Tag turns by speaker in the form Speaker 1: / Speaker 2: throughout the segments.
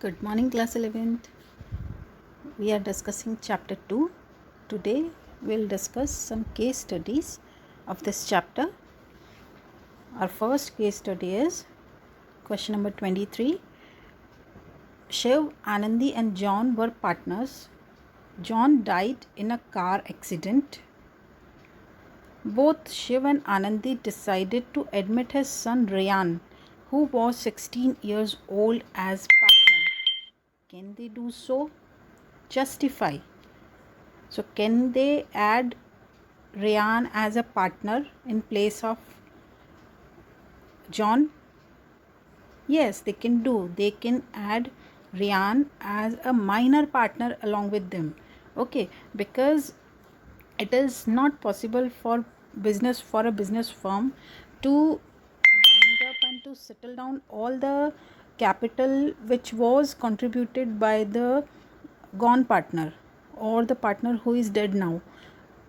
Speaker 1: Good morning, class 11th. We are discussing chapter 2. Today we'll discuss some case studies of this chapter. Our first case study is question number 23. Shiv, Anandi and John were partners. John died in a car accident. Both Shiv and Anandi decided to admit his son Rayan, who was 16 years old, as partner. Can they do so? Justify. So can they add Rayan as a partner in place of John? Yes, they can do. They can add Rayan as a minor partner along with them. Okay, because it is not possible for a business firm to wind up and to settle down all the capital which was contributed by the gone partner और the partner who is dead now.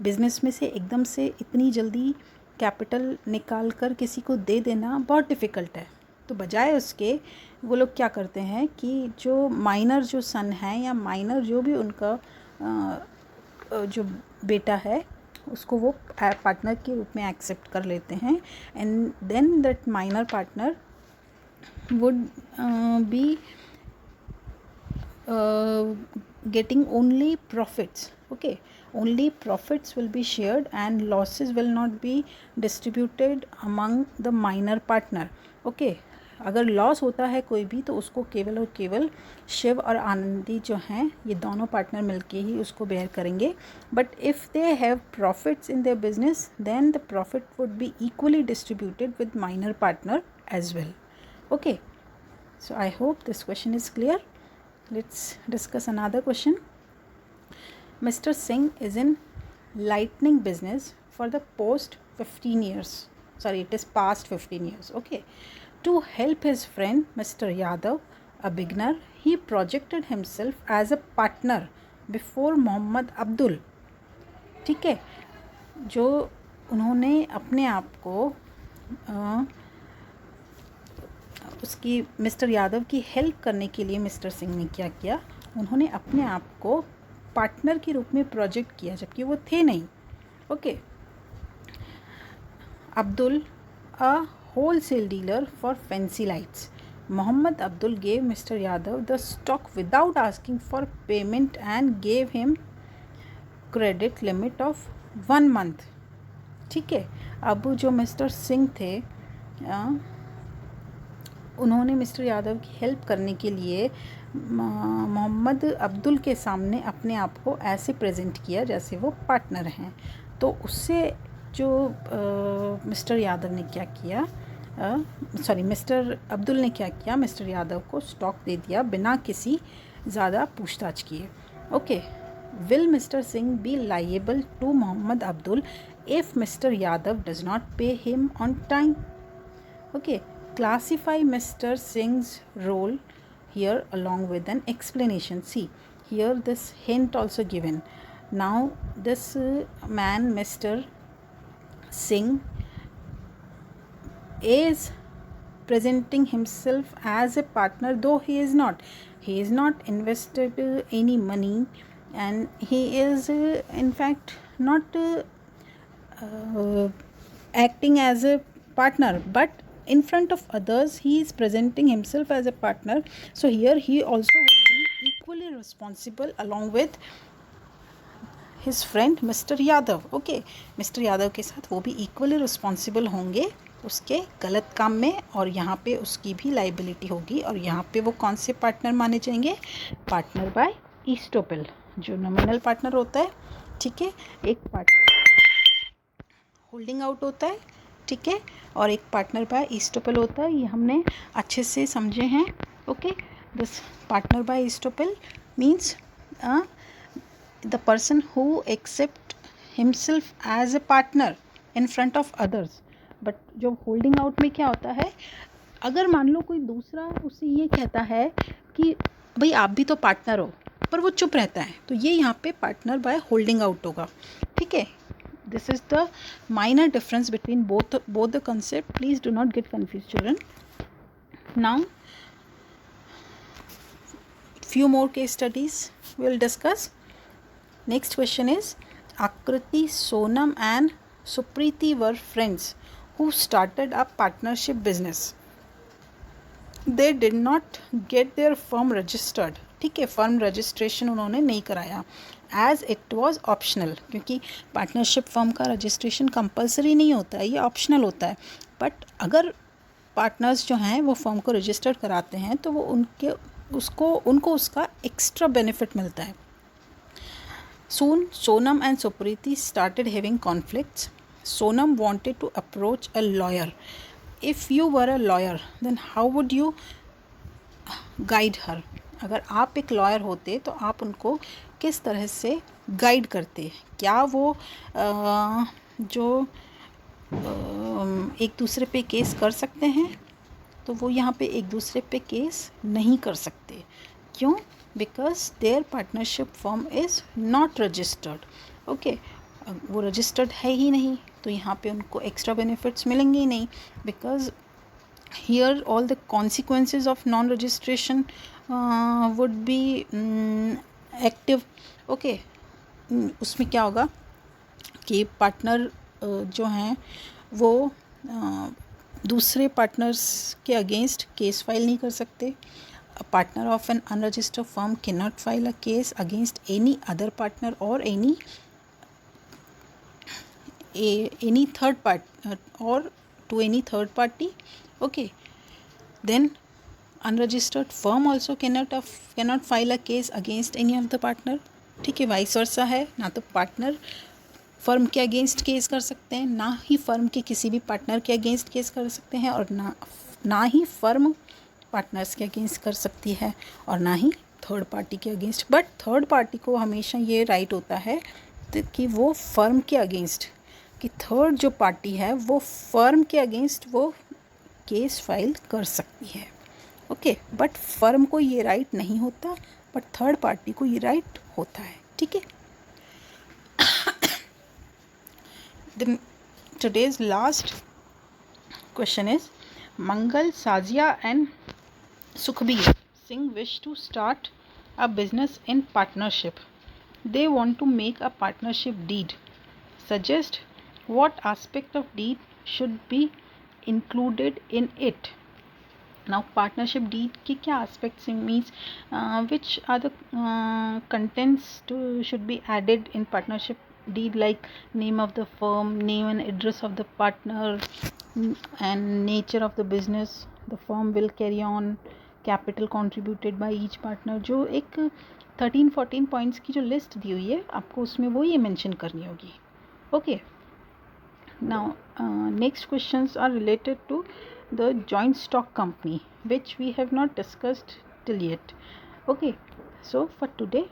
Speaker 1: Business में से एकदम से इतनी जल्दी capital निकाल कर किसी को दे देना बहुत डिफ़िकल्ट है. तो बजाय उसके वो लोग क्या करते हैं कि जो माइनर जो सन है या माइनर जो भी उनका जो बेटा है उसको वो पार्टनर के रूप में एक्सेप्ट कर लेते हैं. And then that minor partner would be getting only profits. Okay, only profits will be shared and losses will not be distributed among the minor partner. Okay, अगर लॉस होता है कोई भी तो उसको केवल और केवल शिव और आनंदी जो हैं ये दोनों पार्टनर मिलके ही उसको बेयर करेंगे. But if they have profits in their business then the profit would be equally distributed with minor partner as well. Okay, so I hope this question is clear. Let's discuss another question. Mr. Singh is in lightning business for the past 15 years. Sorry, it is past 15 years. Okay. To help his friend Mr. Yadav, a beginner, he projected himself as a partner before Mohammad Abdul. ठीक है, जो उन्होंने अपने आप को उसकी mister Yadav की help करने के लिए मिस्टर सिंह ने क्या किया, उन्होंने अपने आप को पार्टनर के रूप में प्रोजेक्ट किया जबकि वो थे नहीं. Okay. Abdul, a wholesale dealer for fancy lights. Mohammed Abdul gave Mr Yadav the stock without asking for payment and gave him credit limit of 1 month. ठीक है. अब जो मिस्टर सिंह थे उन्होंने मिस्टर यादव की हेल्प करने के लिए मोहम्मद अब्दुल के सामने अपने आप को ऐसे प्रेजेंट किया जैसे वो पार्टनर हैं. तो उससे जो मिस्टर यादव ने क्या किया, मिस्टर अब्दुल ने क्या किया, मिस्टर यादव को स्टॉक दे दिया बिना किसी ज़्यादा पूछताछ किए. Okay. Will mister Singh be liable to Mohammad Abdul if mister Yadav does not pay him on time. Okay. Classify Mr. Singh's role here along with an explanation. See, here this hint also given. Now this man, Mr. Singh, is presenting himself as a partner, though he is not. He is not invested any money, and he is in fact not acting as a partner, but in front of others he is presenting himself as a partner. So here he also would be equally responsible along with his friend Mr. Yadav. Okay, Mr. Yadav के साथ वो भी equally responsible होंगे उसके गलत काम में, और यहाँ पे उसकी भी लाइबिलिटी होगी. और यहाँ पे वो कौन से पार्टनर माने जाएंगे? पार्टनर बाय ईस्टोपेल, जो नॉमिनल पार्टनर होता है. ठीक है. एक पार्टनर होल्डिंग आउट होता है. ठीक है. और एक पार्टनर बाय ईस्टोपेल होता है. ये हमने अच्छे से समझे हैं. Okay. This partner by estoppel means the person who accept himself as a partner in front of others. But जो होल्डिंग आउट में क्या होता है, अगर मान लो कोई दूसरा उससे ये कहता है कि भाई आप भी तो पार्टनर हो, पर वो चुप रहता है, तो ये यहाँ पे पार्टनर बाय होल्डिंग आउट होगा. ठीक है. This is the minor difference between both the concept. Please do not get confused, children. Now few more case studies we'll discuss. Next question is, Akriti, Sonam and Supriti were friends who started a partnership business. They did not get their firm registered. ठीक है, firm registration उन्होंने नहीं कराया, as it was optional, क्योंकि partnership firm का registration compulsory नहीं होता है, ये ऑप्शनल होता है. बट अगर पार्टनर्स जो हैं वो फर्म को रजिस्टर्ड कराते हैं तो वो उनको उसका एक्स्ट्रा बेनिफिट मिलता है. Soon, Sonam and Supriti started having conflicts. Sonam wanted to approach a lawyer. If you were a lawyer, then how would you guide her? अगर आप एक लॉयर होते तो आप उनको किस तरह से गाइड करते? क्या वो जो एक दूसरे पे केस कर सकते हैं? तो वो यहाँ पे एक दूसरे पे केस नहीं कर सकते. क्यों? Because their partnership firm is not registered. Okay, वो रजिस्टर्ड है ही नहीं, तो यहाँ पे उनको एक्स्ट्रा बेनिफिट्स मिलेंगे ही नहीं. Because here all the consequences of non registration would be active. Okay, उसमें क्या होगा कि पार्टनर जो हैं वो दूसरे पार्टनर्स के अगेंस्ट केस फाइल नहीं कर सकते. A partner of an unregistered firm cannot file a case against any other partner or any third party or to any third party. Okay, then unregistered firm also cannot file a case against any of the partner. ठीक है, vice versa है, ना तो partner firm के against case कर सकते हैं, ना ही फर्म के किसी भी पार्टनर के अगेंस्ट केस कर सकते हैं, और ना ही फर्म पार्टनर्स के अगेंस्ट कर सकती है, और ना ही थर्ड पार्टी के अगेंस्ट. बट थर्ड पार्टी को हमेशा ये राइट होता है कि वो फर्म के अगेंस्ट, कि थर्ड जो पार्टी है वो फर्म के अगेंस्ट वो केस फाइल कर सकती है. ओके, बट फर्म को ये राइट नहीं होता, बट थर्ड पार्टी को ये राइट होता है. ठीक है. Today's last question is, Mangal, Sazia and Sukhbir Singh wish to start a business in partnership. They want to make a partnership deed. Suggest what aspect of deed should be included in it. Now, partnership deed के क्या aspects means which are the contents should be added in partnership deed, like name of the firm, name and address of the partner, and nature of the business the firm will carry on, capital contributed by each partner. जो एक 13-14 points की जो list दी हुई है आपको, उसमें वो ये मेंशन करनी होगी. Okay, now next questions are related to the joint stock company, which we have not discussed till yet. Okay, so for today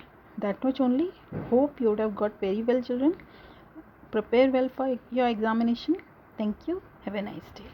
Speaker 1: that much only. Hope you would have got very well, children. Prepare well for your examination. Thank you. Have a nice day.